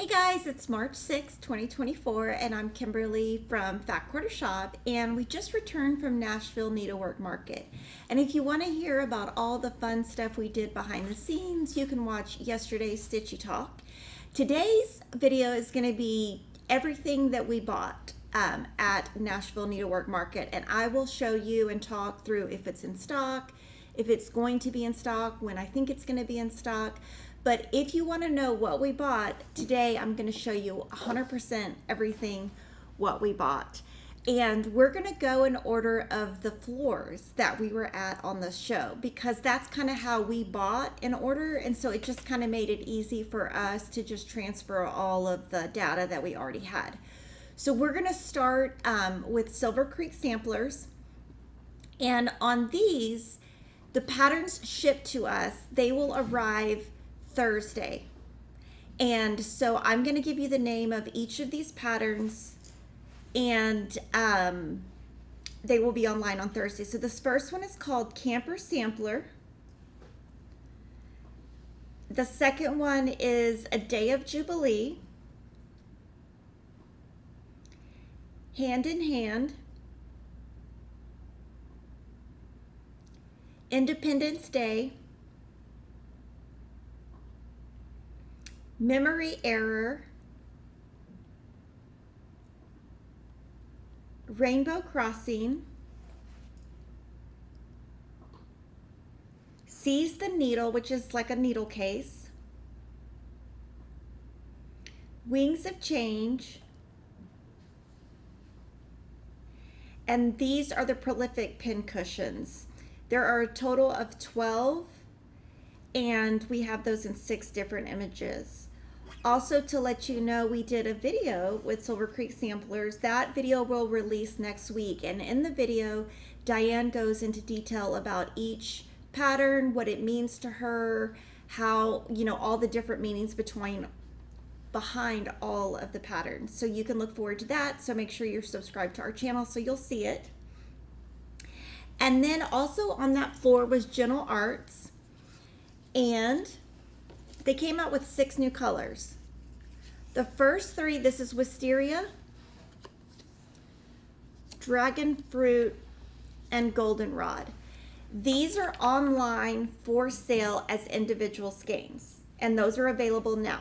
Hey guys, it's March 6, 2024, and I'm Kimberly from Fat Quarter Shop, and we just returned from Nashville Needlework Market. And if you want to hear about all the fun stuff we did behind the scenes, you can watch yesterday's Stitchy Talk. Today's video is going to be everything that we bought at Nashville Needlework Market, and I will show you and talk through if it's in stock, if it's going to be in stock, when I think it's going to be in stock. But if you want to know what we bought, today I'm going to show you 100% everything what we bought. And we're going to go in order of the floors that we were at on the show, because that's kind of how we bought in order. And so it just kind of made it easy for us to just transfer all of the data that we already had. So we're going to start with Silver Creek samplers. And on these, the patterns shipped to us, they will arrive Thursday. And so I'm going to give you the name of each of these patterns, and they will be online on Thursday. So this first one is called Camper Sampler. The second one is A Day of Jubilee, Hand in Hand, Independence Day, Memory Error, Rainbow Crossing, Seize the Needle, which is like a needle case, Wings of Change, and these are the prolific pin cushions. There are a total of 12, and we have those in 6 different images. Also, to let you know, we did a video with Silver Creek samplers. That video will release next week, and in the video, Diane goes into detail about each pattern, what it means to her, how, you know, all the different meanings behind all of the patterns. So you can look forward to that. So make sure you're subscribed to our channel so you'll see it. And then also on that floor was Gentle Arts, and they came out with 6 new colors. The first 3, this is Wisteria, Dragon Fruit, and Goldenrod. These are online for sale as individual skeins, and those are available now.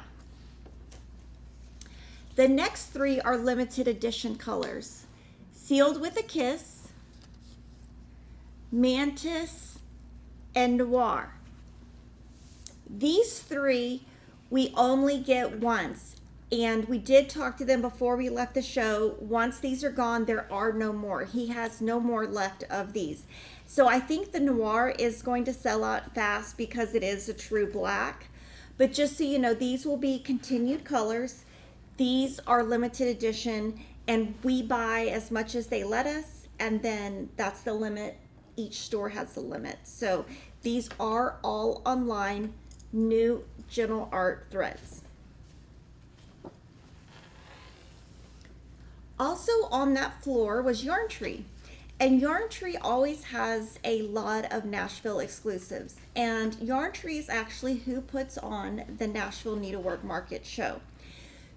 The next 3 are limited edition colors. Sealed with a Kiss, Mantis, and Noir. These 3 we only get once, and we did talk to them before we left the show. Once these are gone, there are no more. He has no more left of these. So I think the Noir is going to sell out fast because it is a true black. But just so you know, these will be continued colors. These are limited edition, and we buy as much as they let us, and then that's the limit. Each store has the limit. So these are all online new Gentle Art threads. Also on that floor was Yarn Tree, and Yarn Tree always has a lot of Nashville exclusives, and Yarn Tree is actually who puts on the Nashville Needlework Market show.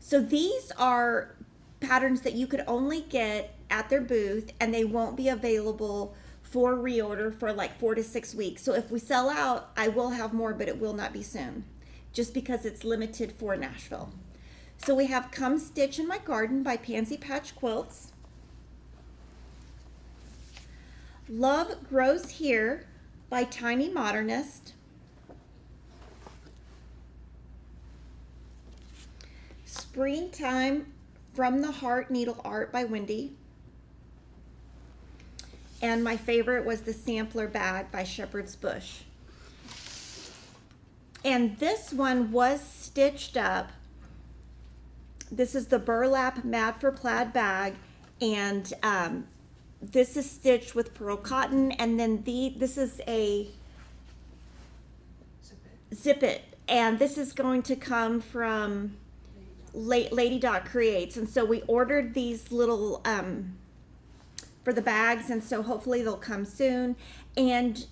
So these are patterns that you could only get at their booth, and they won't be available for reorder for like 4 to 6 weeks. So if we sell out, I will have more, but it will not be soon, just because it's limited for Nashville. So we have Come Stitch in My Garden by Pansy Patch Quilts, Love Grows Here by Tiny Modernist, Springtime From the Heart Needle Art by Wendy, and my favorite was the Sampler Bag by Shepherd's Bush. And this one was stitched up. This is the Burlap Mad for Plaid bag, and this is stitched with pearl cotton, and then this is a Zip It, and this is going to come from Lady Dot Creates, and so we ordered these little for the bags, and so hopefully they'll come soon. And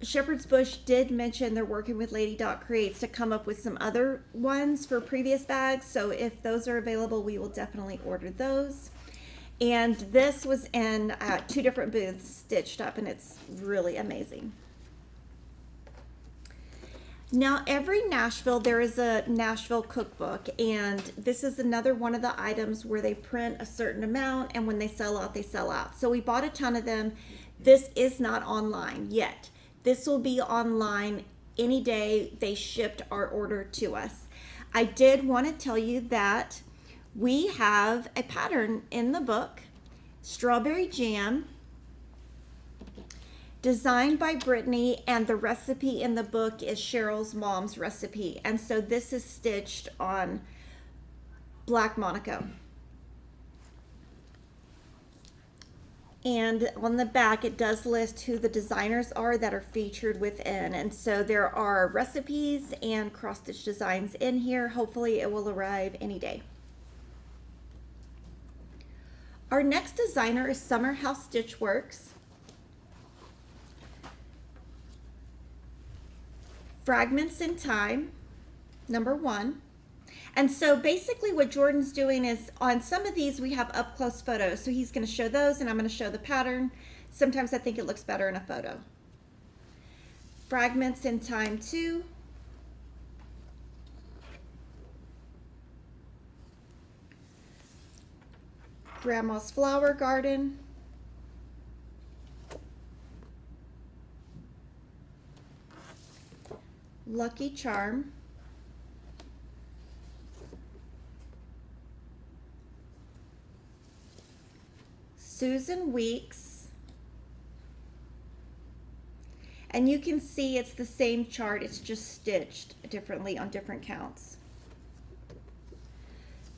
Shepherd's Bush did mention they're working with Lady Creates to come up with some other ones for previous bags. So if those are available, we will definitely order those. And this was in 2 different booths stitched up, and it's really amazing. Now, every Nashville, there is a Nashville Cookbook, and this is another one of the items where they print a certain amount, and when they sell out, they sell out. So we bought a ton of them. This is not online yet. This will be online any day they shipped our order to us. I did want to tell you that we have a pattern in the book, Strawberry Jam, designed by Brittany, and the recipe in the book is Cheryl's mom's recipe. And so this is stitched on Black Monaco. And on the back, it does list who the designers are that are featured within. And so there are recipes and cross-stitch designs in here. Hopefully it will arrive any day. Our next designer is Summerhouse Stitchworks. Fragments in Time, #1. And so basically what Jordan's doing is on some of these we have up close photos. So he's going to show those and I'm going to show the pattern. Sometimes I think it looks better in a photo. Fragments in Time 2. Grandma's Flower Garden. Lucky Charm. Susan Weeks. And you can see it's the same chart, it's just stitched differently on different counts.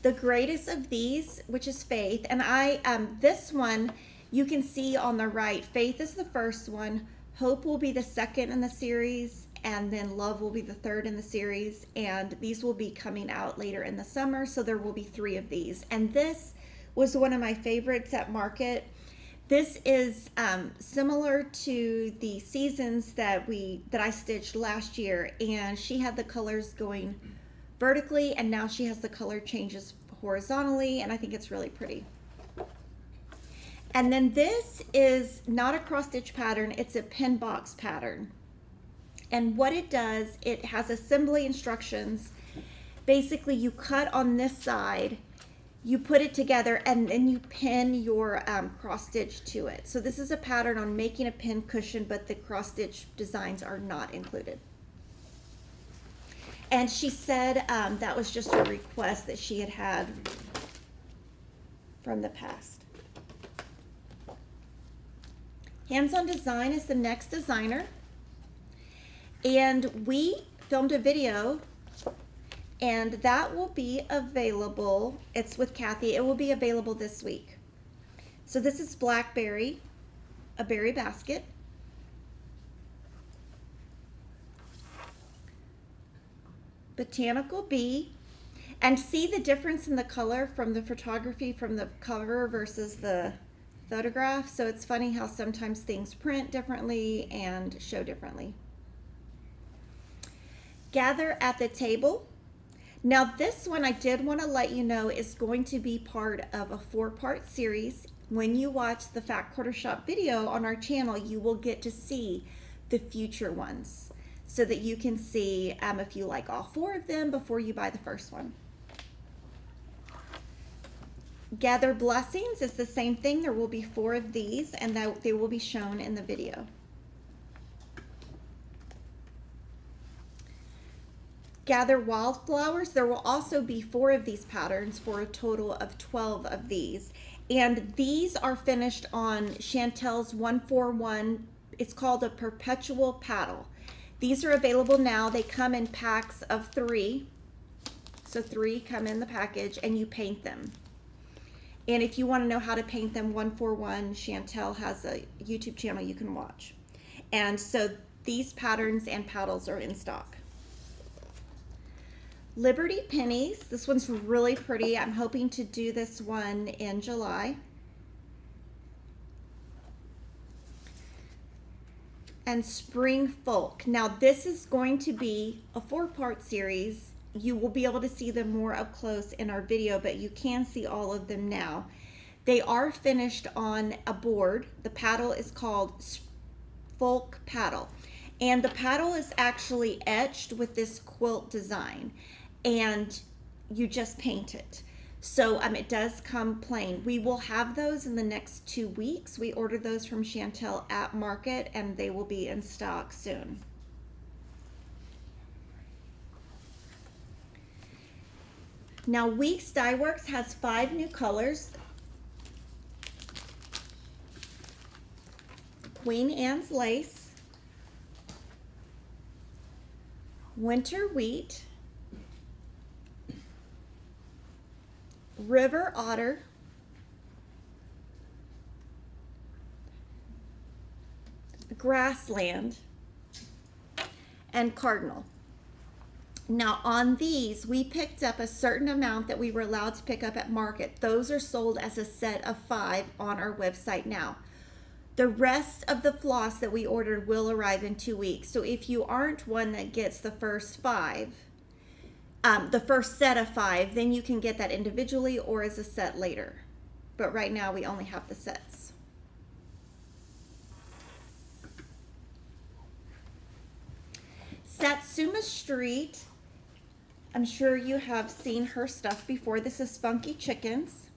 The greatest of these, which is Faith, and this one you can see on the right, Faith is the first one, Hope will be the second in the series, and then Love will be the third in the series, and these will be coming out later in the summer, so there will be 3 of these. And this was one of my favorites at market. This is similar to the seasons that I stitched last year, and she had the colors going vertically, and now she has the color changes horizontally, and I think it's really pretty. And then this is not a cross stitch pattern, it's a pin box pattern. And what it does, it has assembly instructions. Basically you cut on this side, you put it together, and then you pin your cross stitch to it. So this is a pattern on making a pin cushion, but the cross stitch designs are not included. And she said that was just a request that she had from the past. HandsOn Design is the next designer. And we filmed a video, and that will be available. It's with Kathy. It will be available this week. So this is Blackberry, a berry basket. Botanical Bee. And see the difference in the color from the photography from the cover versus the photograph. So it's funny how sometimes things print differently and show differently. Gather at the Table. Now this one I did want to let you know is going to be part of a 4-part series. When you watch the Fat Quarter Shop video on our channel, you will get to see the future ones so that you can see if you like all 4 of them before you buy the first one. Gather Blessings is the same thing. There will be 4 of these, and they will be shown in the video. Gather Wildflowers. There will also be 4 of these patterns for a total of 12 of these. And these are finished on Chantel's 141. It's called a Perpetual Paddle. These are available now. They come in packs of 3. So 3 come in the package, and you paint them. And if you want to know how to paint them, 141 Chantel has a YouTube channel you can watch. And so these patterns and paddles are in stock. Liberty Pennies. This one's really pretty. I'm hoping to do this one in July. and Spring Folk. Now this is going to be a 4-part series. You will be able to see them more up close in our video, but you can see all of them now. They are finished on a board. The paddle is called Folk Paddle, and the paddle is actually etched with this quilt design, and you just paint it. So it does come plain. We will have those in the next 2 weeks. We ordered those from Chantel at Market, and they will be in stock soon. Now Weeks Dye Works has 5 new colors. Queen Anne's Lace, Winter Wheat, River Otter, Grassland, and Cardinal. Now on these, we picked up a certain amount that we were allowed to pick up at Market. Those are sold as a set of 5 on our website now. The rest of the floss that we ordered will arrive in 2 weeks. So if you aren't one that gets the first 5, the first set of 5, then you can get that individually or as a set later. But right now we only have the sets. Satsuma Street, I'm sure you have seen her stuff before. This is Funky Chickens.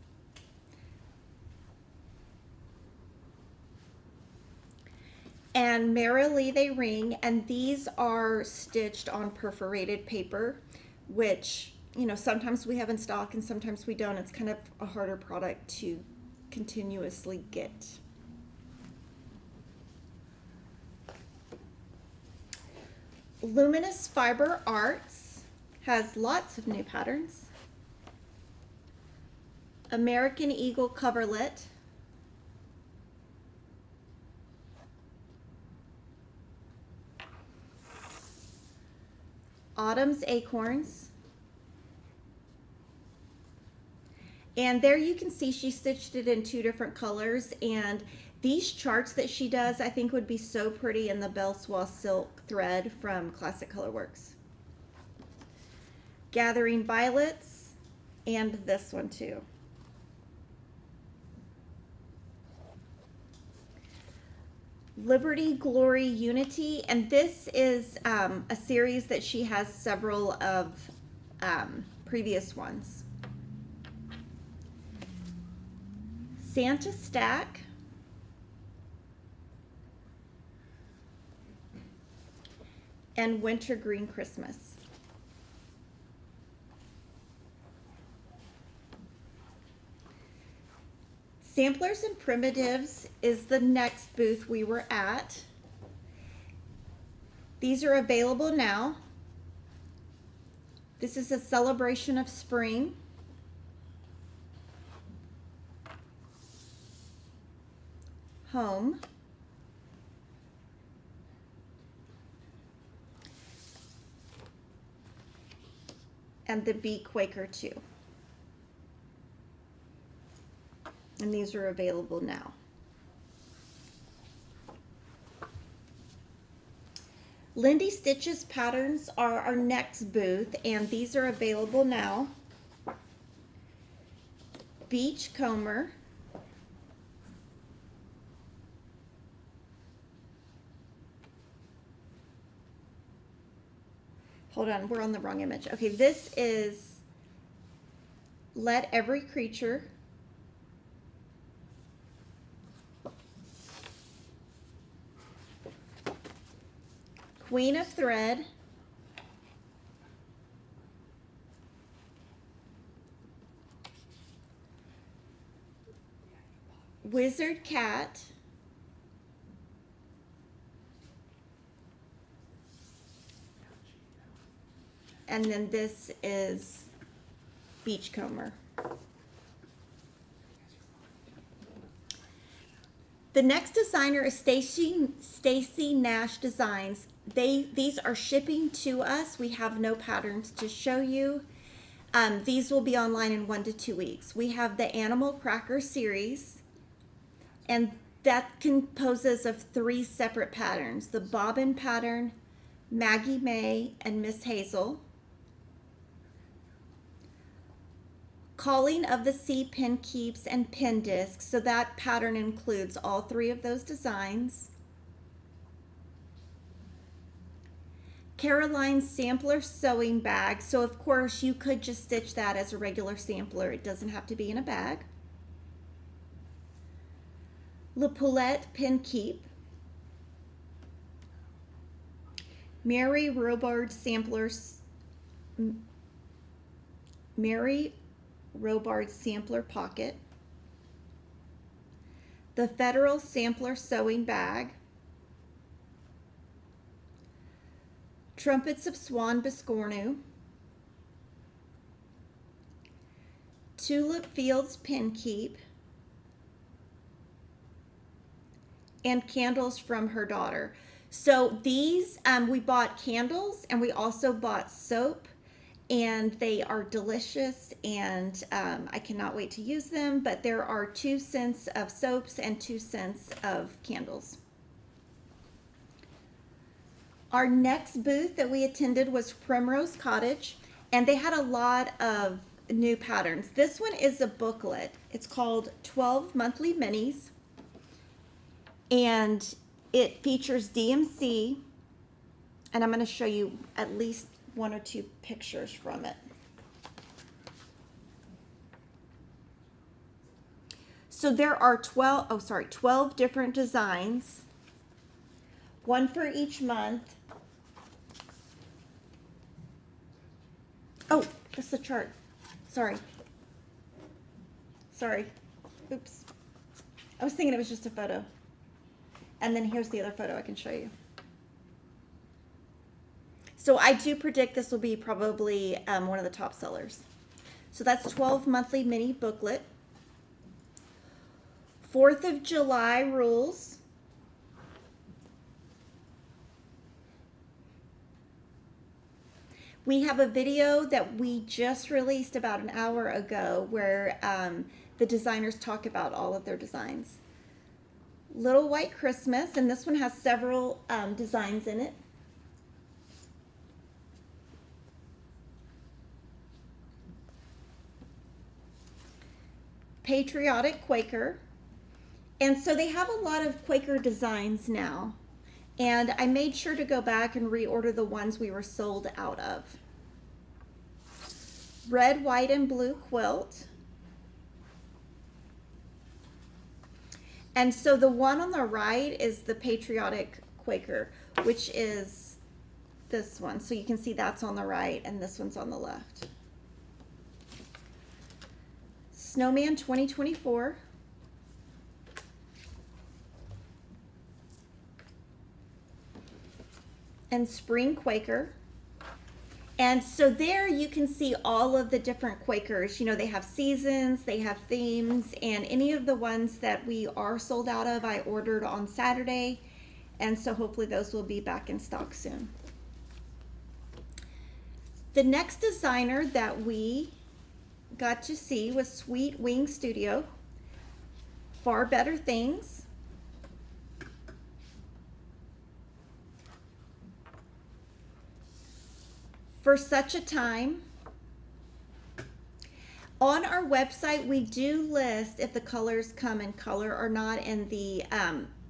And Merrily They Ring, and these are stitched on perforated paper, which, you know, sometimes we have in stock and sometimes we don't. It's kind of a harder product to continuously get. Luminous Fiber Arts has lots of new patterns. American Eagle Coverlet. Autumn's Acorns. And there you can see she stitched it in 2 different colors, and these charts that she does I think would be so pretty in the Belle Soie silk thread from Classic Colorworks. Gathering Violets, and this one too. Liberty, Glory, Unity, and this is a series that she has several of previous ones. Santa Stack, and Winter Green Christmas. Samplers and Primitives is the next booth we were at. These are available now. This is a celebration of spring. Home. And the Bee Quaker too. And these are available now. Lindy Stitches patterns are our next booth, and these are available now. Beachcomber. Hold on, we're on the wrong image. Okay, this is Let Every Creature. Queen of Thread. Wizard Cat. And then this is Beachcomber. The next designer is Stacy Nash Designs. These are shipping to us. We have no patterns to show you. These will be online in 1 to 2 weeks. We have the Animal Cracker series, and That composes of 3 separate patterns: the bobbin pattern, Maggie May, and Miss Hazel. Calling of the Sea pin keeps and pin discs, so that pattern includes all 3 of those designs. Caroline's sampler sewing bag, so of course you could just stitch that as a regular sampler. It doesn't have to be in a bag. La Poulette pin keep. Mary Robard sampler pocket. The Federal sampler sewing bag. Trumpets of Swan Biscornu. Tulip Fields pin keep. And candles from her daughter. So these, we bought candles and we also bought soap, and they are delicious, and I cannot wait to use them. But there are 2 cents of soaps and 2 cents of candles. Our next booth that we attended was Primrose Cottage, and they had a lot of new patterns. This one is a booklet. It's called 12 Monthly Minis, and it features DMC, and I'm going to show you at least 1 or 2 pictures from it. So there are 12 different designs, 1 for each month. Oh, that's the chart. Sorry. Oops. I was thinking it was just a photo. And then here's the other photo I can show you. So I do predict this will be probably one of the top sellers. So that's 12 monthly mini booklet. 4th of July rules. We have a video that we just released about an hour ago where the designers talk about all of their designs. Little White Christmas, and this one has several designs in it. Patriotic Quaker. And so they have a lot of Quaker designs now. And I made sure to go back and reorder the ones we were sold out of. Red, white, and blue quilt. And so the one on the right is the Patriotic Quaker, which is this one. So you can see that's on the right and this one's on the left. Snowman 2024. And Spring Quaker. And so there you can see all of the different Quakers. You know, they have seasons, they have themes, and any of the ones that we are sold out of, I ordered on Saturday. And so hopefully those will be back in stock soon. The next designer that we got to see was Sweet Wing Studio. Far Better Things. For Such a Time. On our website, we do list if the colors come in color or not, and the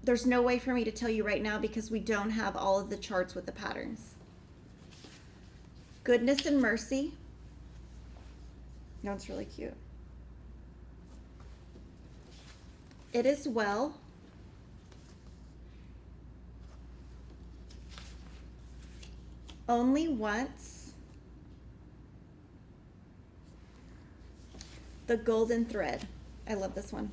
there's no way for me to tell you right now because we don't have all of the charts with the patterns. Goodness and Mercy. No, it's really cute. It Is Well. Only Once. The Golden Thread. I love this one.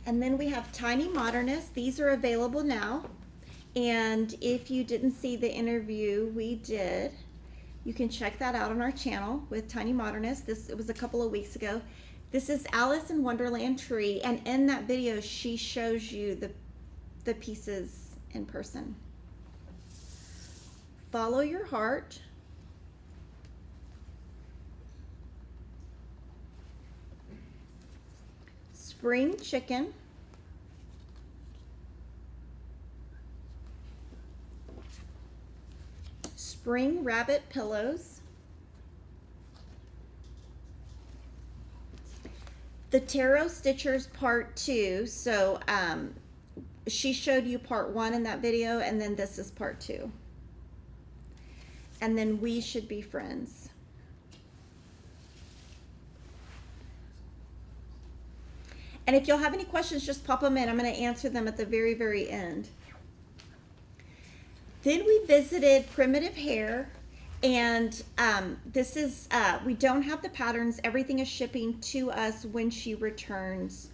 And then we have Tiny Modernist. These are available now. And if you didn't see the interview we did, you can check that out on our channel with Tiny Modernist. It was a couple of weeks ago. This is Alice in Wonderland Tree, and in that video she shows you the pieces in person. Follow Your Heart. spring chicken, spring rabbit pillows, the Tarot Stitchers Part 2. So she showed you Part 1 in that video, and then this is Part 2. And then We Should Be Friends. And if you'll have any questions, just pop them in. I'm going to answer them at the very, very end. Then we visited Primitive Hair, and this is, we don't have the patterns. Everything is shipping to us when she returns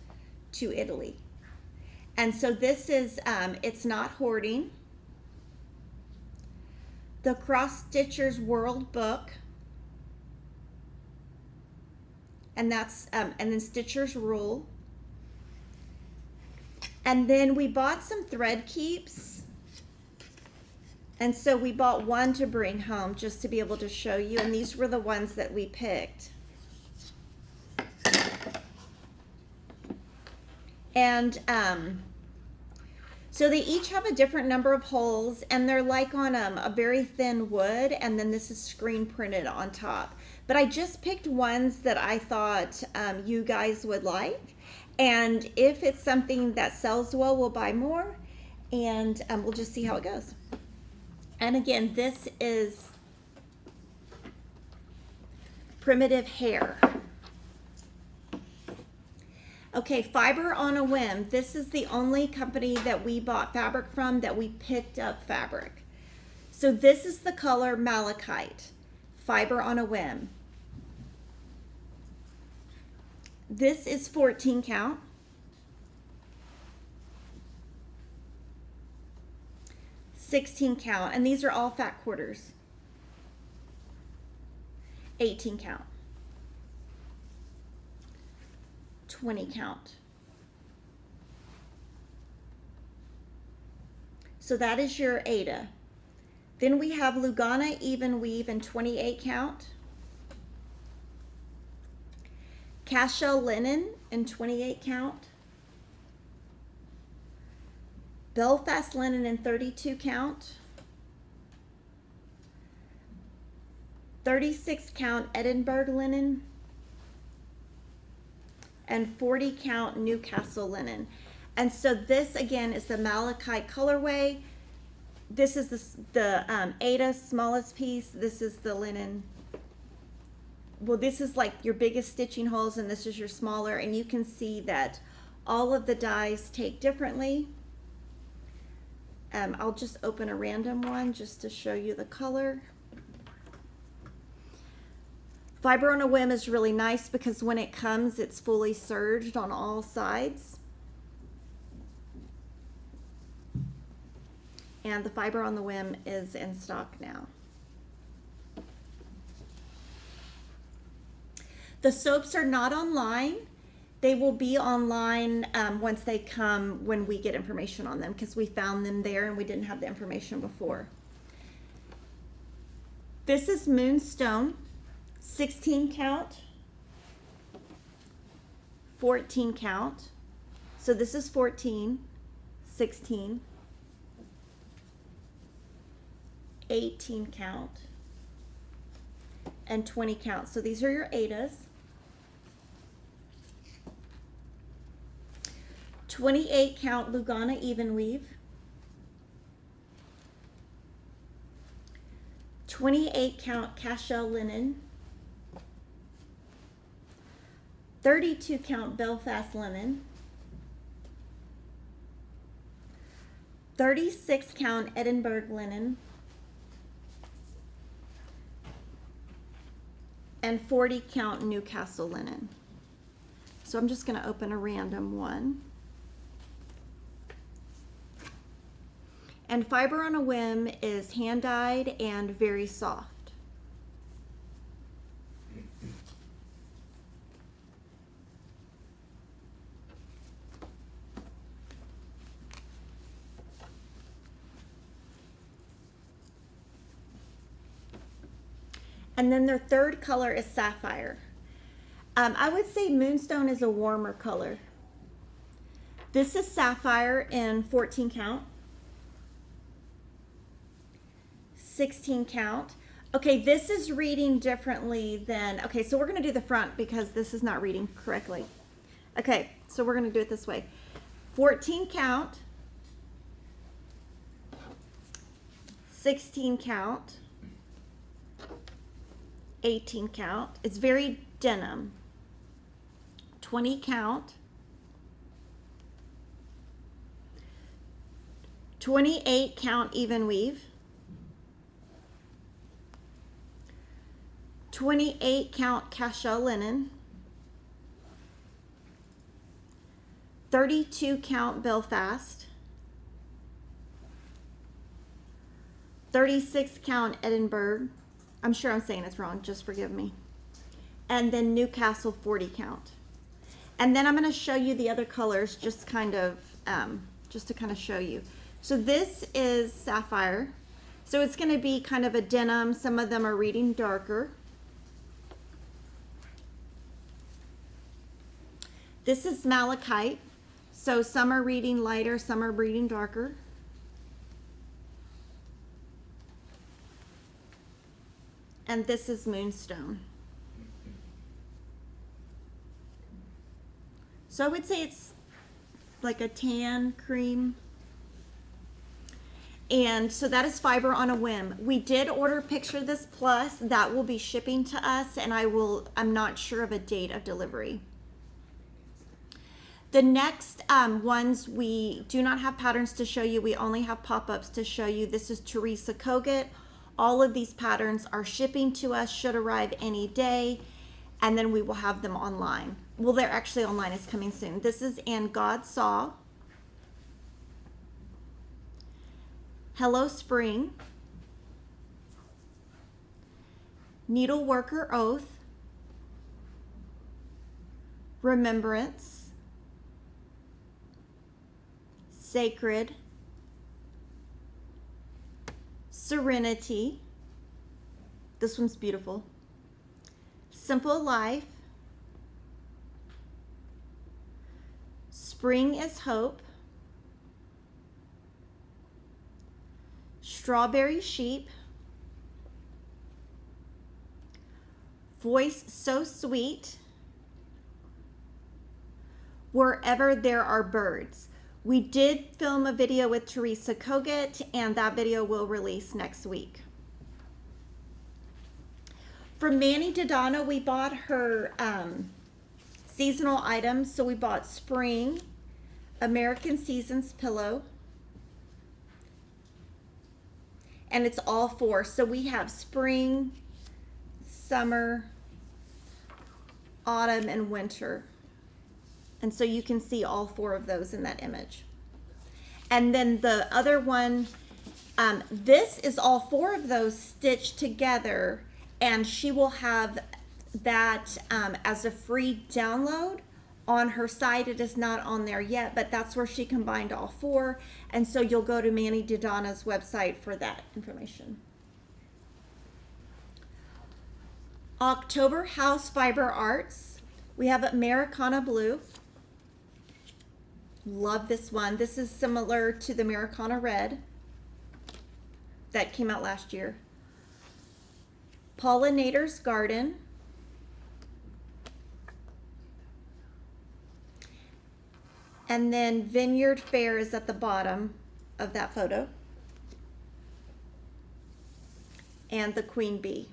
to Italy. And so this is, it's not hoarding. The Cross Stitchers World Book. And that's, and then Stitchers Rule. And then we bought some thread keeps. And so we bought one to bring home just to be able to show you. And these were the ones that we picked. And so they each have a different number of holes, and they're like on a very thin wood, and then this is screen printed on top. But I just picked ones that I thought you guys would like. And if it's something that sells well, we'll buy more, and we'll just see how it goes. And again, this is Primitive Hair. Okay, Fiber on a Whim. This is the only company that we bought fabric from that we picked up fabric. So this is the color Malachite, Fiber on a Whim. This is 14 count. $16 count, and these are all fat quarters. 18 count. 20 count. So that is your Ada. Then we have Lugana Even Weave in 28 count. Cashel Linen in 28 count. Belfast Linen in 32 count. 36 count Edinburgh Linen. And 40 count Newcastle Linen. And so this again is the Malachite colorway. This is the Ada smallest piece. This is the linen. Well, this is like your biggest stitching holes, and this is your smaller, and you can see that all of the dies take differently. I'll just open a random one just to show you the color. Fiber on a Whim is really nice because when it comes, it's fully serged on all sides. And the Fiber on the Whim is in stock now. The soaps are not online. They will be online once they come, when we get information on them, because we found them there and we didn't have the information before. This is Moonstone, 16 count, 14 count. So this is 14, 16, 18 count, and 20 count. So these are your Adas. 28 count Lugana Even Weave. 28 count Cashel Linen. 32 count Belfast Linen. 36 count Edinburgh Linen. And 40 count Newcastle Linen. So I'm just going to open a random one. And Fiber on a Whim is hand dyed and very soft. And then their third color is Sapphire. I would say Moonstone is a warmer color. This is sapphire in 14 count, 16 count. Okay, this is reading differently than, okay, so we're going to do the front because this is not reading correctly. Okay, so we're going to do it this way. 14 count, 16 count, 18 count. It's very denim. 20 count, 28 count even weave, 28 count cashel linen, 32 count Belfast, 36 count Edinburgh. I'm sure I'm saying it's wrong, just forgive me. And then Newcastle 40 count. And then I'm going to show you the other colors, just kind of, just to kind of show you. So this is sapphire. So it's going to be kind of a denim. Some of them are reading darker. This is malachite. So some are reading lighter, some are reading darker. And this is Moonstone. So I would say it's like a tan cream. And so that is Fiber on a Whim. We did order Picture This Plus. That will be shipping to us, and I'm not sure of a date of delivery. The next ones, we do not have patterns to show you. We only have pop-ups to show you. This is Teresa Kat. All of these patterns are shipping to us, should arrive any day, and then we will have them online. Well, they're actually online, it's coming soon. This is And God Saw, Hello Spring, Needleworker Oath, Remembrance, Sacred, Serenity, this one's beautiful, Simple Life, Spring is Hope, Strawberry Sheep, Voice So Sweet, Wherever There Are Birds. We did film a video with Teresa Kat, and that video will release next week. For Manny DNA, we bought her seasonal items. So we bought Spring, American Seasons pillow, and it's all four. So we have spring, summer, autumn, and winter. And so you can see all four of those in that image. And then the other one, this is all four of those stitched together, and she will have that as a free download on her site. It is not on there yet, but that's where she combined all four. And so you'll go to Manny DeDonna's website for that information. October House Fiber Arts. We have Americana Blue. Love this one. This is similar to the Americana Red that came out last year. Pollinator's Garden. And then Vineyard Fair is at the bottom of that photo. And the Queen Bee.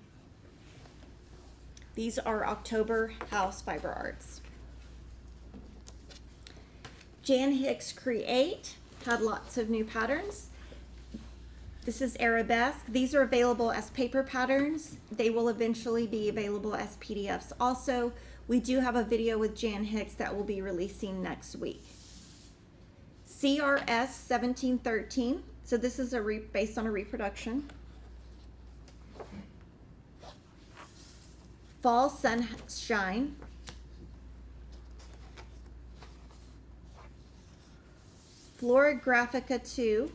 These are October House Fiber Arts. Hicks Create had lots of new patterns. This is Arabesque. These are available as paper patterns. They will eventually be available as PDFs. Also, we do have a video with Jan Hicks that will be releasing next week. CRS 1713. So this is based on a reproduction. Fall Sunshine. Flora Graphica 2.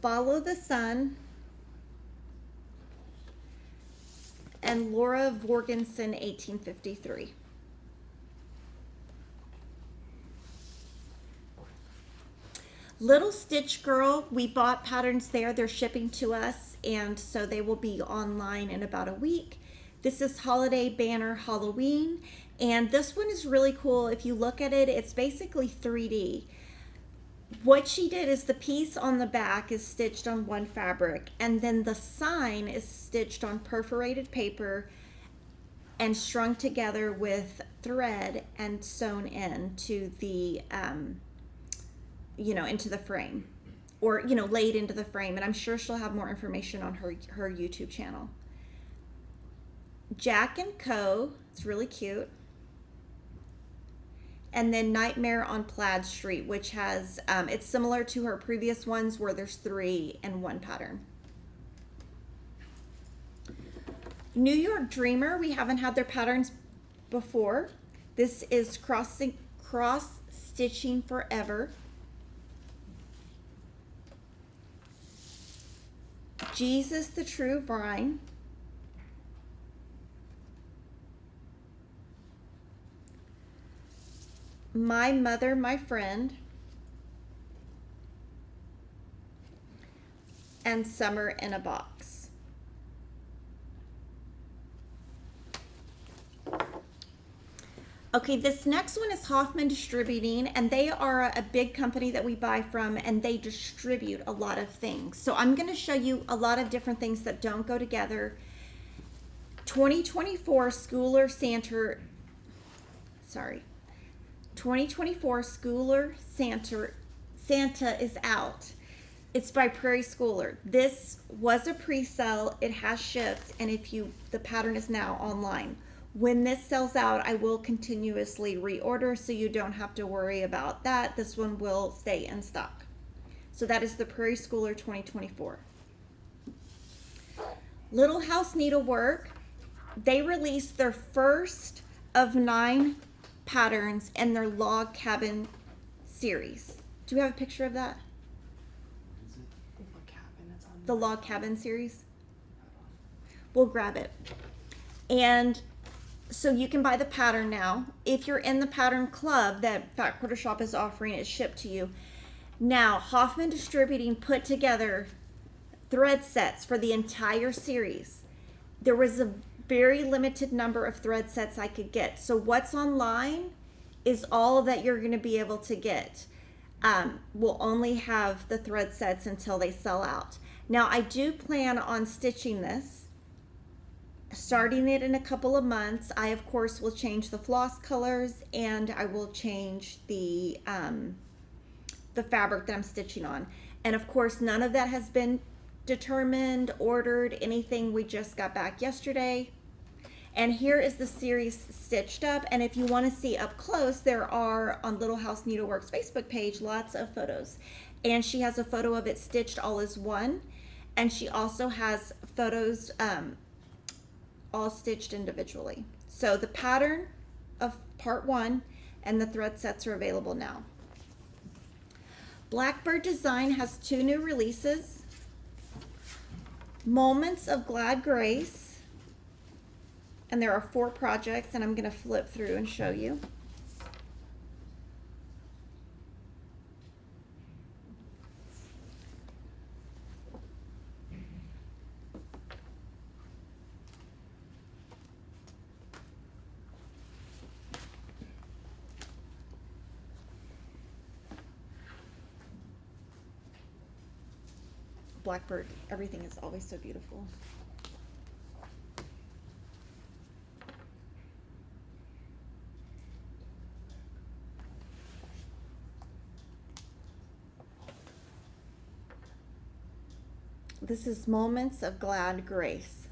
Follow the Sun. and Laura Vorgensen, 1853. Little Stitch Girl, we bought patterns there. They're shipping to us, and so they will be online in about a week. This is Holiday Banner Halloween, and this one is really cool. If you look at it, it's basically 3D. What she did is the piece on the back is stitched on one fabric, and then the sign is stitched on perforated paper and strung together with thread and sewn into the into the frame, or laid into the frame. And I'm sure she'll have more information on her YouTube channel. Jack and Co. It's really cute. And then Nightmare on Plaid Street, which has it's similar to her previous ones where there's 3 in one pattern. New York Dreamer, we haven't had their patterns before. This is cross stitching forever. Jesus the True Vine. My Mother, My Friend. And Summer in a Box. Okay, this next one is Hoffman Distributing, and they are a big company that we buy from, and they distribute a lot of things. So I'm going to show you a lot of different things that don't go together. 2024 Schooler Santa, 2024 Schooler Santa is out. It's by Prairie Schooler. This was a pre-sale. It has shipped, and the pattern is now online. When this sells out, I will continuously reorder, so you don't have to worry about that. This one will stay in stock. So that is the Prairie Schooler 2024. Little House Needlework, they released their first of 9 patterns in their log cabin series. Do we have a picture of that? The log cabin series? We'll grab it. And so you can buy the pattern now. If you're in the pattern club that Fat Quarter Shop is offering, it shipped to you. Now, Hoffman Distributing put together thread sets for the entire series. There was a very limited number of thread sets I could get. So what's online is all that you're going to be able to get. We'll only have the thread sets until they sell out. Now, I do plan on stitching this, starting it in a couple of months. I, of course, will change the floss colors, and I will change the fabric that I'm stitching on. And, of course, none of that has been determined, ordered, anything. We just got back yesterday. And here is the series stitched up. And if you want to see up close, there are on Little House Needleworks Facebook page lots of photos. And she has a photo of it stitched all as one. And she also has photos all stitched individually. So the pattern of part 1 and the thread sets are available now. Blackbird Design has 2 new releases. Moments of Glad Grace. And there are 4 projects, and I'm going to flip through and show you. Blackbird, everything is always so beautiful. This is Moments of Glad Grace.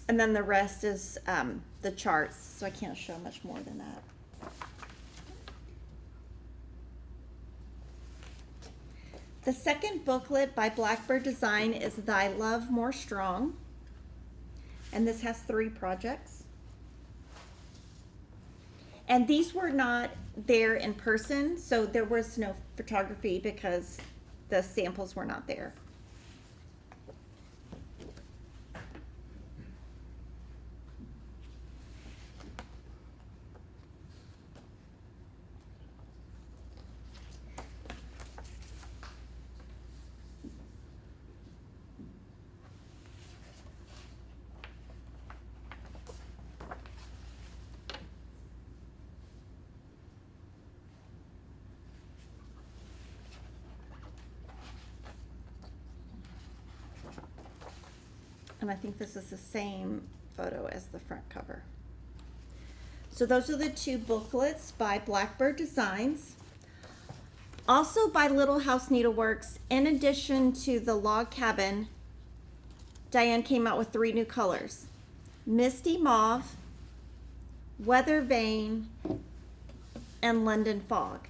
And then the rest is the charts, so I can't show much more than that. The second booklet by Blackbird Design is Thy Love More Strong. And this has 3 projects. And these were not there in person, so there was no photography because the samples were not there. And I think this is the same photo as the front cover. So those are the 2 booklets by Blackbird Designs. Also by Little House Needleworks, in addition to the log cabin, Diane came out with 3 new colors: Misty Mauve, Weather Vane, and London Fog.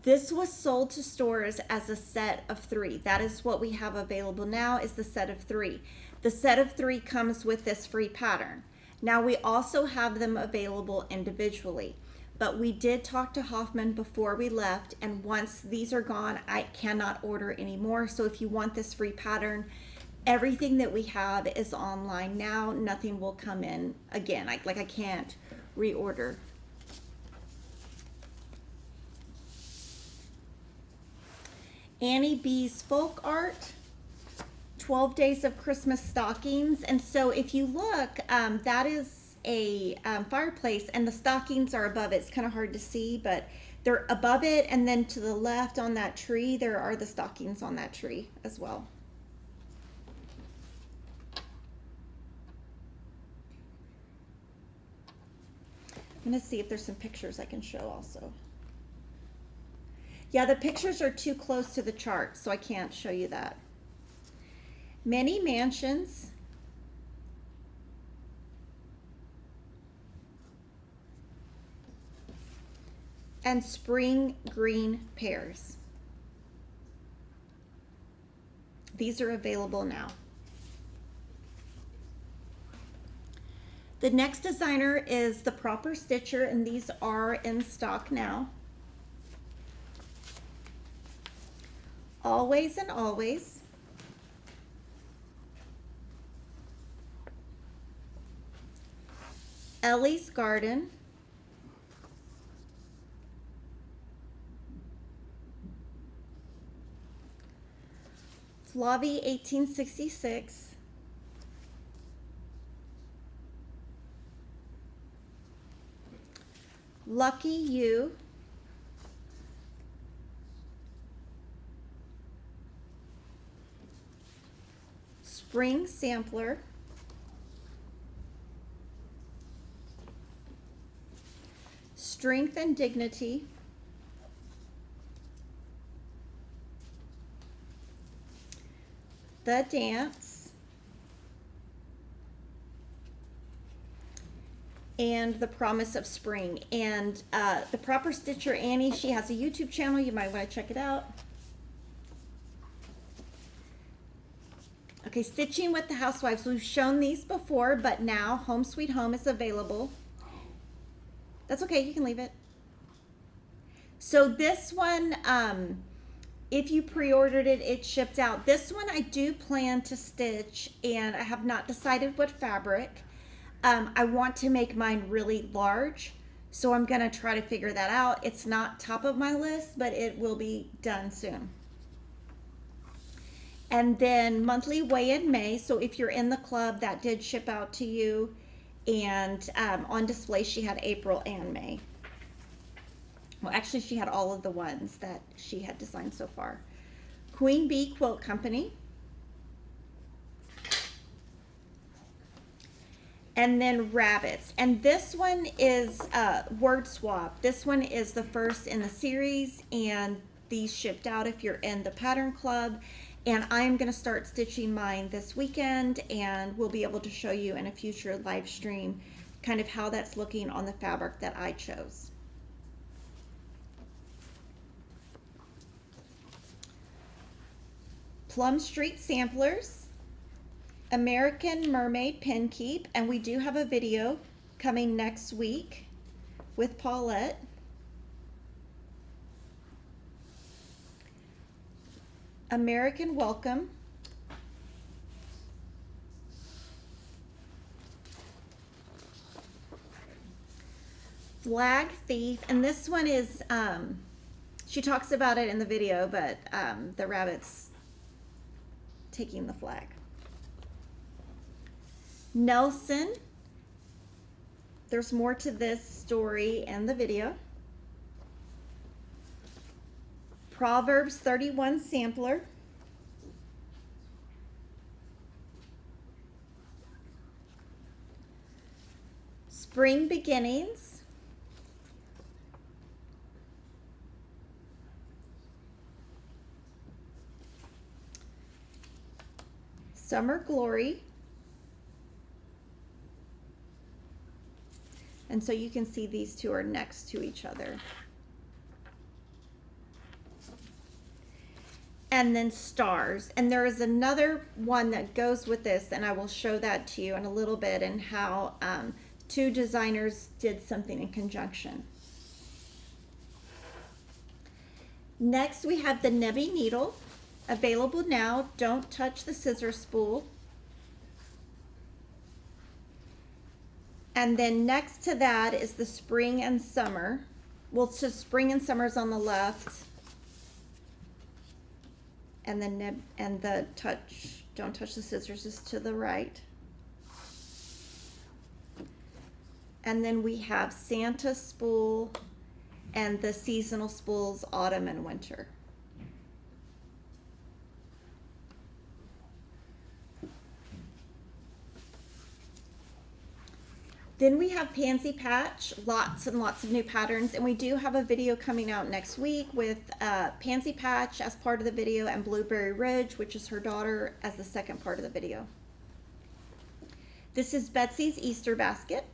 This was sold to stores as a set of 3. That is what we have available now, is the set of 3. The set of 3 comes with this free pattern. Now we also have them available individually, but we did talk to Hoffman before we left, and once these are gone, I cannot order anymore. So if you want this free pattern, everything that we have is online now. Nothing will come in again. I can't reorder. Annie B's Folk Art, 12 Days of Christmas Stockings. And so if you look, that is a fireplace, and the stockings are above it. It's kind of hard to see, but they're above it, and then to the left on that tree, there are the stockings on that tree as well. I'm going to see if there's some pictures I can show also. Yeah, the pictures are too close to the chart, so I can't show you that. Many Mansions. And Spring Green Pears. These are available now. The next designer is the Proper Stitcher, and these are in stock now. Always and Always. Ellie's Garden. Flavie 1866. Lucky You. Spring Sampler. Strength and Dignity. The Dance. And The Promise of Spring. And the Proper Stitcher Annie, she has a YouTube channel. You might want to check it out. Okay, Stitching with the Housewives. We've shown these before, but now Home Sweet Home is available. That's okay, you can leave it. So this one, if you pre-ordered it, it shipped out. This one I do plan to stitch, and I have not decided what fabric. I want to make mine really large, so I'm gonna try to figure that out. It's not top of my list, but it will be done soon. And then Monthly Weigh-In May. So if you're in the club, that did ship out to you. And on display, she had April and May. Well, actually, she had all of the ones that she had designed so far. Queen Bee Quilt Company. And then Rabbits. And this one is Word Swap. This one is the first in the series, and these shipped out if you're in the pattern club. And I'm going to start stitching mine this weekend, and we'll be able to show you in a future live stream kind of how that's looking on the fabric that I chose. Plum Street Samplers, American Mermaid Pin Keep, and we do have a video coming next week with Paulette. American Welcome. Flag Thief, and this one is, she talks about it in the video, but the rabbit's taking the flag. Nelson. There's more to this story and the video. Proverbs 31 sampler. Spring Beginnings. Summer Glory. And so you can see these two are next to each other. And then Stars. And there is another one that goes with this, and I will show that to you in a little bit, and how two designers did something in conjunction. Next we have the Nebby Needle. Available now. Don't touch the scissor spool. And then next to that is the Spring and Summer. Well, it's just Spring and Summer's on the left. And then the don't touch the scissors is to the right. And then we have Santa spool and the seasonal spools, Autumn and Winter. Then we have Pansy Patch, lots and lots of new patterns, and we do have a video coming out next week with Pansy Patch as part of the video and Blueberry Ridge, which is her daughter, as the second part of the video. This is Betsy's Easter Basket,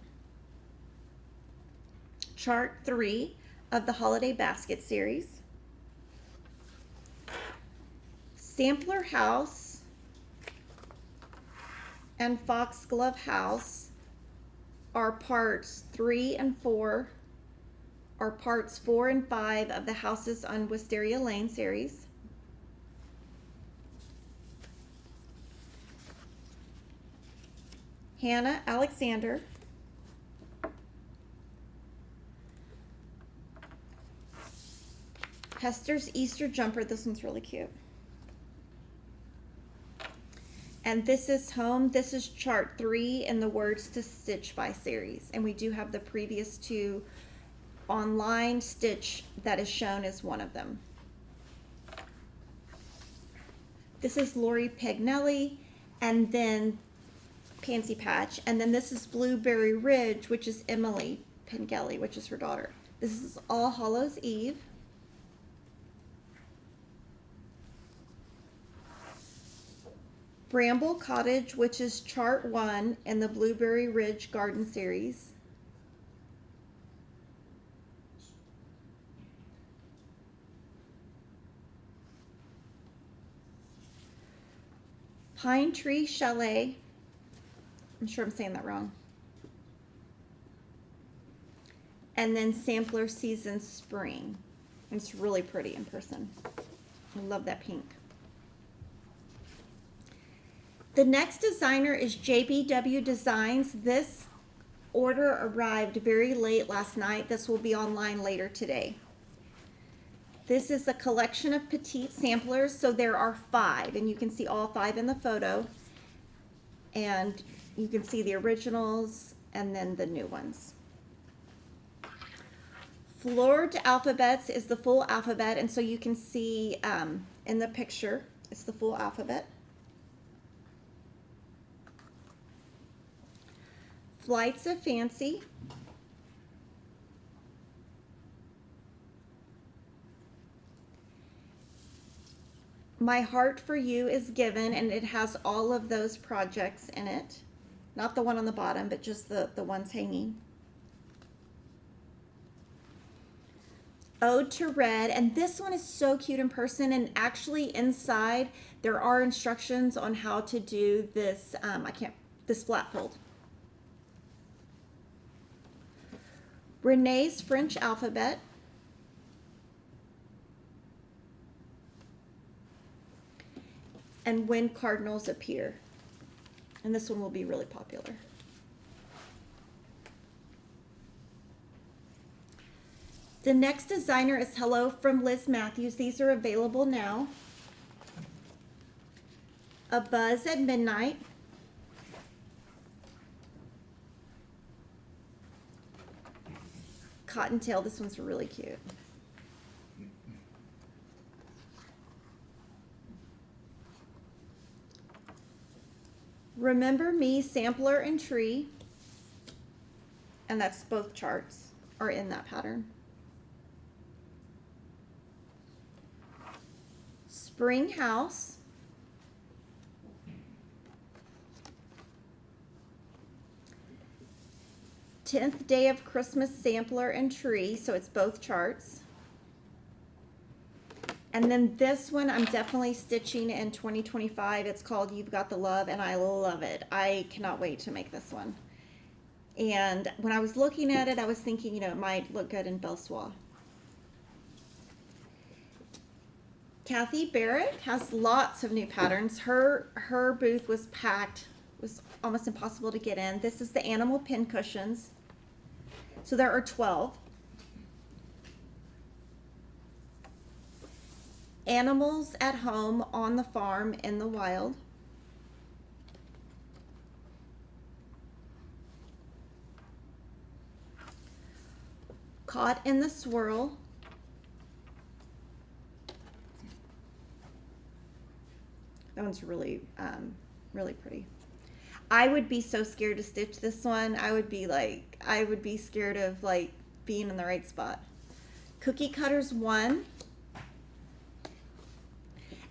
chart 3 of the Holiday Basket series. Sampler House and Foxglove House are parts 3 and 4, are parts 4 and 5 of the Houses on Wisteria Lane series. Hannah Alexander. Hester's Easter Jumper. This one's really cute. And this is home. This is chart 3 in the Words to Stitch By series. And we do have the previous 2 online. Stitch that is shown as one of them. This is Lori Pagnelli, and then Pansy Patch. And then this is Blueberry Ridge, which is Emily Pengelly, which is her daughter. This is All Hallows Eve. Bramble Cottage, which is chart 1 in the Blueberry Ridge Garden series. Pine Tree Chalet. I'm sure I'm saying that wrong. And then Sampler Season Spring. It's really pretty in person. I love that pink. The next designer is JBW Designs. This order arrived very late last night. This will be online later today. This is a collection of petite samplers, so there are 5, and you can see all 5 in the photo. And you can see the originals and then the new ones. Floored Alphabets is the full alphabet, and so you can see in the picture, it's the full alphabet. Flights of Fancy. My Heart for You is Given, and it has all of those projects in it. Not the one on the bottom, but just the ones hanging. Ode to Red, and this one is so cute in person, and actually inside there are instructions on how to do this, this flat fold. Renee's French Alphabet. And When Cardinals Appear. And this one will be really popular. The next designer is Hello from Liz Matthews. These are available now. A Buzz at Midnight. Cottontail, this one's really cute. Remember Me, Sampler and Tree. And that's both charts are in that pattern. Spring House. Tenth Day of Christmas, Sampler and Tree, so it's both charts. And then this one I'm definitely stitching in 2025. It's called You've Got the Love, and I love it. I cannot wait to make this one. And when I was looking at it, I was thinking, you know, it might look good in Belle Soie. Kathy Baric has lots of new patterns. Her booth was packed. It was almost impossible to get in. This is the animal pin cushions. So there are 12. Animals at Home, On the Farm, in the Wild. Caught in the Swirl. That one's really, really pretty. I would be so scared to stitch this one. I would be scared of like being in the right spot. Cookie Cutters 1.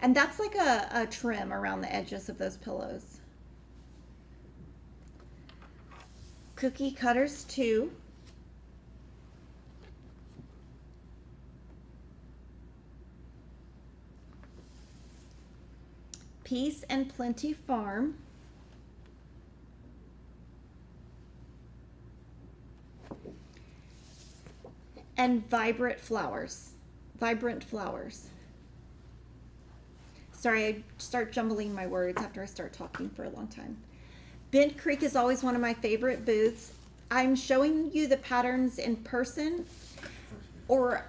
And that's like a trim around the edges of those pillows. Cookie Cutters 2. Peace and Plenty Farm. And Vibrant Flowers. Sorry, I start jumbling my words after I start talking for a long time. Bent Creek is always one of my favorite booths. I'm showing you the patterns in person, or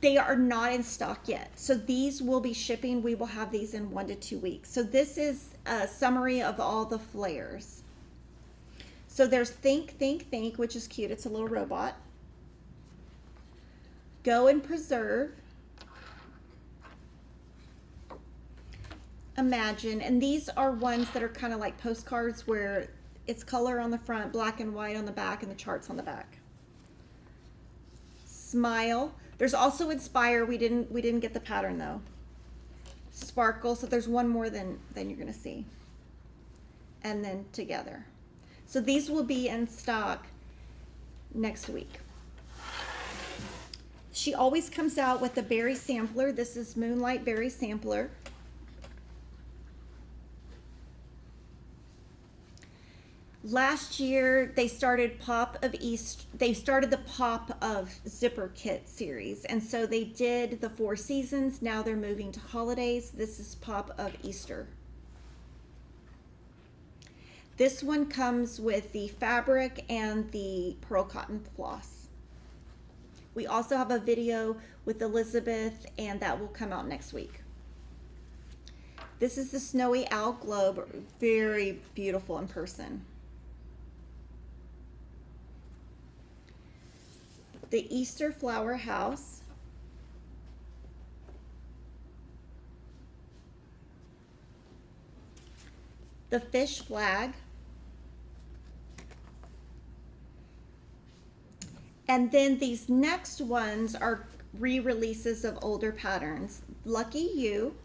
they are not in stock yet. So these will be shipping. We will have these in 1 to 2 weeks. So this is a summary of all the flares. So there's Think, Think, Think, which is cute. It's a little robot. Go and Preserve. Imagine. And these are ones that are kind of like postcards where it's color on the front, black and white on the back, and the charts on the back. Smile. There's also Inspire. We didn't get the pattern though. Sparkle. So there's one more than you're gonna see. And then Together. So these will be in stock next week. She always comes out with a berry sampler. This is Moonlight Berry Sampler. Last year they started the Pop of Zipper Kit series, and so they did the 4 seasons. Now they're moving to holidays. This is Pop of Easter. This one comes with the fabric and the pearl cotton floss. We also have a video with Elizabeth, and that will come out next week. This is the Snowy Owl Globe, very beautiful in person. The Easter Flower House. The Fish Flag. And then these next ones are re-releases of older patterns. Lucky You.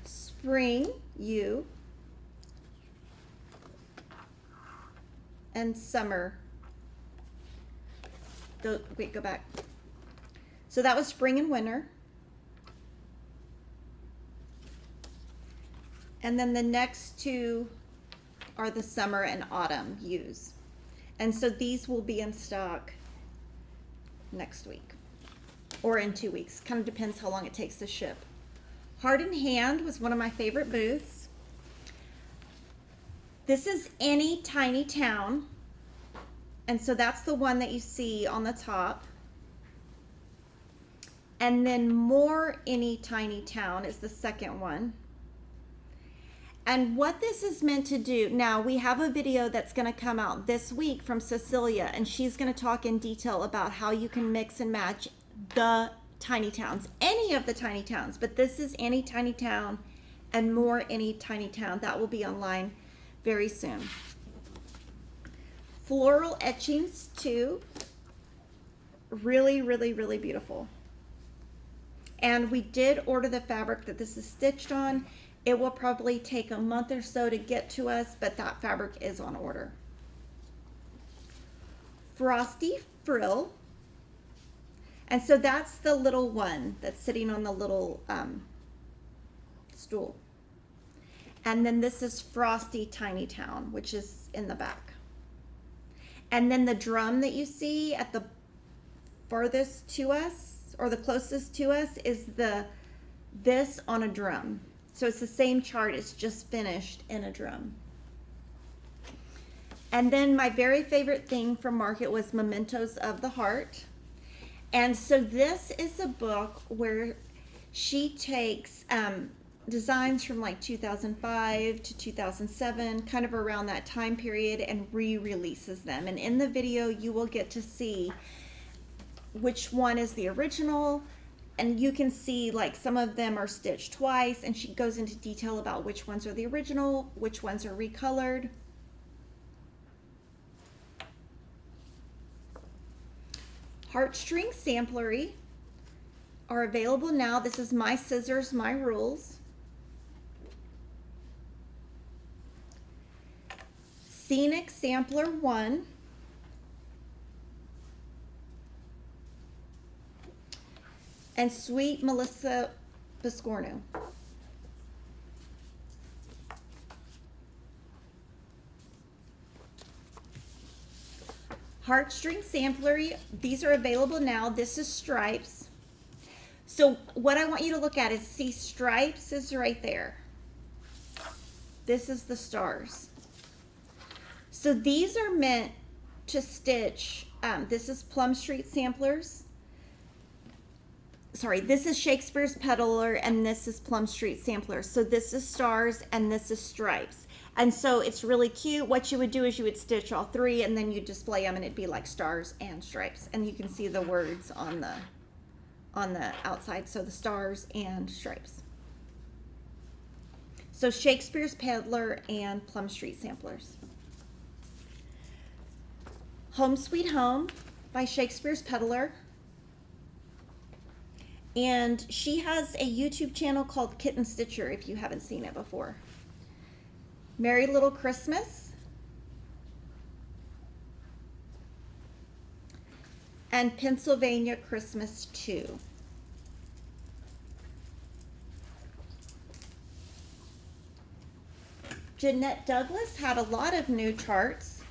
Spring You. and summer. Wait, go back. So that was spring and winter. And then the next two are the summer and autumn use. And so these will be in stock next week or in 2 weeks. Kind of depends how long it takes to ship. Heart in Hand was one of my favorite booths. This is Any Tiny Town. And so that's the one that you see on the top. And then More Any Tiny Town is the second one. And what this is meant to do, now we have a video that's going to come out this week from Cecilia, and she's going to talk in detail about how you can mix and match the tiny towns, any of the tiny towns, but this is Any Tiny Town and More Any Tiny Town. That will be online very soon. Floral etchings too. Really, really, really beautiful. And we did order the fabric that this is stitched on. It will probably take a month or so to get to us, but that fabric is on order. Frosty Frill. And so that's the little one that's sitting on the little stool. And then this is Frosty Tiny Town, which is in the back. And then the drum that you see at the farthest to us, or the closest to us, is this on a drum. So it's the same chart, it's just finished in a drum. And then my very favorite thing from Market was Mementos of the Heart. And so this is a book where she takes designs from like 2005 to 2007, kind of around that time period, and re-releases them. And in the video, you will get to see which one is the original, and you can see like some of them are stitched twice, and she goes into detail about which ones are the original, which ones are recolored. Heartstring samplery are available now. This is My Scissors, My Rules. Scenic Sampler 1. And Sweet Melissa Biscornu. Heartstring samplery, these are available now. This is stripes. So what I want you to look at is, see, stripes is right there. This is the stars. So these are meant to stitch, this is Plum Street samplers. Sorry, this is Shakespeare's Peddler, and this is Plum Street Samplers. So this is stars and this is stripes. And so it's really cute. What you would do is you would stitch all three, and then you display them, and it'd be like stars and stripes. And you can see the words on the outside. So the stars and stripes. So Shakespeare's Peddler and Plum Street Samplers. Home Sweet Home by Shakespeare's Peddler. And she has a YouTube channel called Kitten Stitcher if you haven't seen it before. Merry Little Christmas. And Pennsylvania Christmas 2. Janette Douglas had a lot of new charts.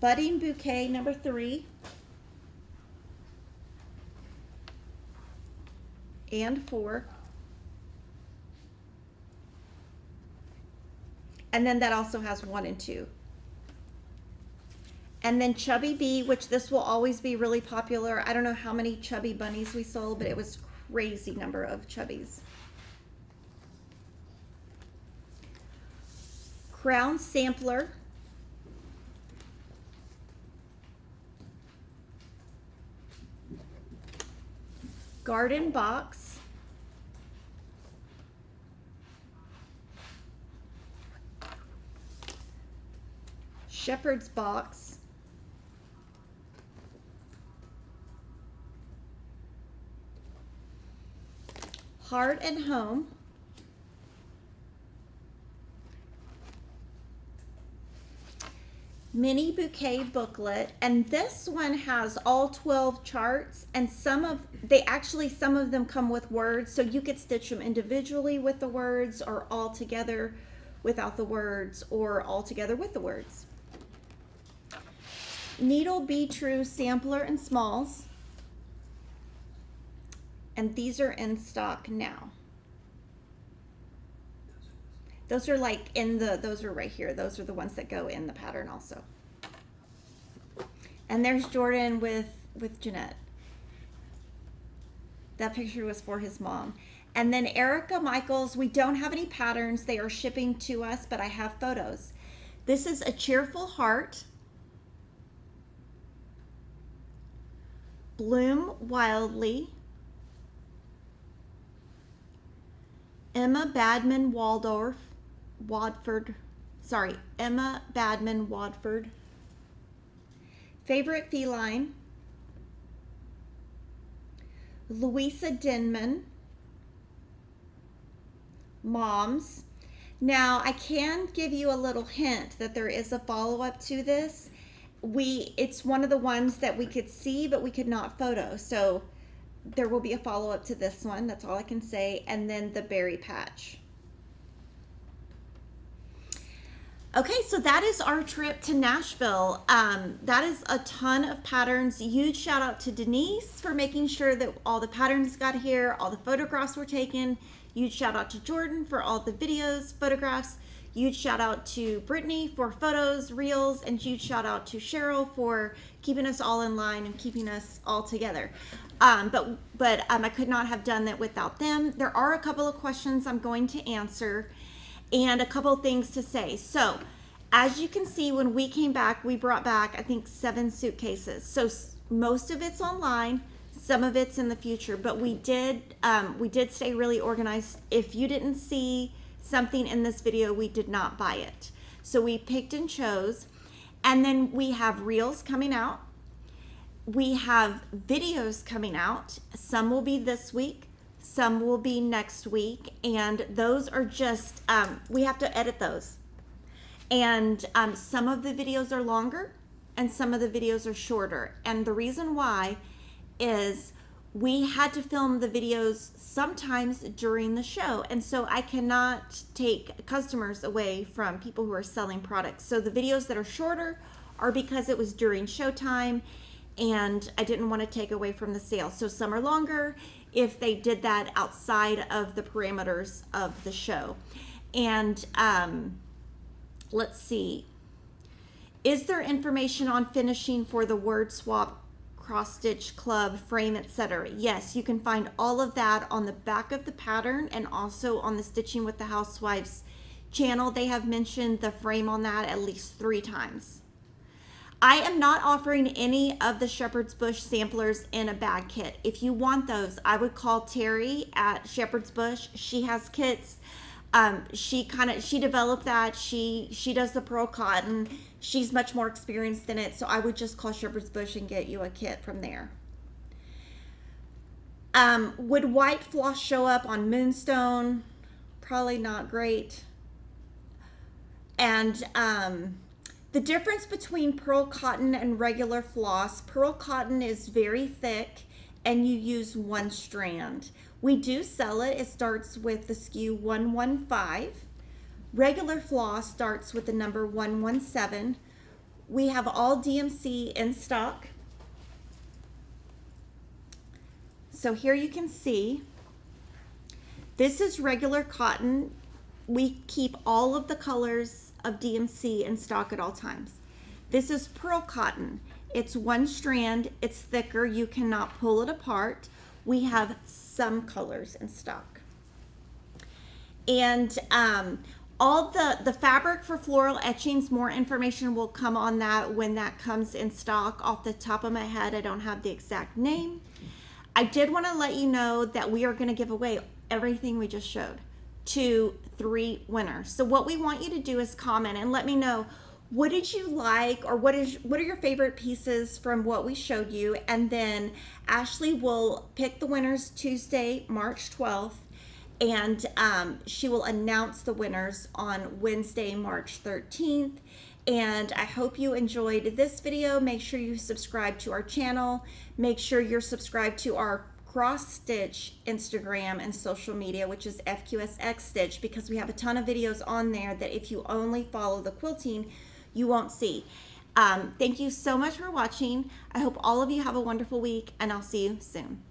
Budding Bouquet number 3. And 4. And then that also has 1 and 2. And then Chubby Bee, which this will always be really popular. I don't know how many chubby bunnies we sold, but it was a crazy number of chubbies. Crown Sampler. Garden Box. Shepherd's Box. Heart and Home. mini bouquet booklet, and this one has all 12 charts, and some of them come with words, so you could stitch them individually with the words, or all together without the words, or all together with the words. Needle Be True sampler and smalls, and these are in stock now. Those are like those are right here. Those are the ones that go in the pattern also. And there's Jordan with Janette. That picture was for his mom. And then Erica Michaels, we don't have any patterns. They are shipping to us, but I have photos. This is A Cheerful Heart. Bloom Wildly. Emma Badman Emma Badman Wadford. Favorite Feline. Louisa Denman. Moms. Now I can give you a little hint that there is a follow-up to this. It's one of the ones that we could see but we could not photo, so there will be a follow-up to this one. That's all I can say. And then the berry patch. Okay, so that is our trip to Nashville. That is a ton of patterns. Huge shout out to Denise for making sure that all the patterns got here, all the photographs were taken. Huge shout out to Jordan for all the videos, photographs. Huge shout out to Brittany for photos, reels, and huge shout out to Cheryl for keeping us all in line and keeping us all together. But I could not have done that without them. There are a couple of questions I'm going to answer and a couple of things to say. So as you can see, when we came back, we brought back, I think, 7 suitcases. So most of it's online, some of it's in the future, but we did stay really organized. If you didn't see something in this video, we did not buy it. So we picked and chose. And then we have reels coming out. We have videos coming out. Some will be this week, some will be next week, and those are just, we have to edit those. And some of the videos are longer and some of the videos are shorter. And the reason why is we had to film the videos sometimes during the show, and so I cannot take customers away from people who are selling products. So the videos that are shorter are because it was during showtime and I didn't want to take away from the sale. So some are longer if they did that outside of the parameters of the show. And let's see, is there information on finishing for the word swap, cross stitch, club, frame, etc.? Yes, you can find all of that on the back of the pattern and also on the Stitching with the Housewives channel. They have mentioned the frame on that at least 3 times. I am not offering any of the Shepherd's Bush samplers in a bag kit. If you want those, I would call Terry at Shepherd's Bush. She has kits. She developed that. She does the pearl cotton. She's much more experienced in it, so I would just call Shepherd's Bush and get you a kit from there. Would white floss show up on Moonstone? Probably not great. And the difference between pearl cotton and regular floss, pearl cotton is very thick and you use 1 strand. We do sell it. It starts with the SKU 115. Regular floss starts with the number 117. We have all DMC in stock. So here you can see, this is regular cotton. We keep all of the colors of DMC in stock at all times. This is pearl cotton. It's 1 strand. It's thicker. You cannot pull it apart. We have some colors in stock. And all the fabric for floral etchings, more information will come on that when that comes in stock. Off the top of my head, I don't have the exact name. I did want to let you know that we are going to give away everything we just showed to 3 winners. So what we want you to do is comment and let me know, what did you like, or what are your favorite pieces from what we showed you? And then Ashley will pick the winners Tuesday, March 12th, And she will announce the winners on Wednesday, March 13th. And I hope you enjoyed this video. Make sure you subscribe to our channel. Make sure you're subscribed to our cross stitch Instagram and social media, which is FQSX Stitch, because we have a ton of videos on there that if you only follow the quilting, you won't see. Thank you so much for watching. I hope all of you have a wonderful week, and I'll see you soon.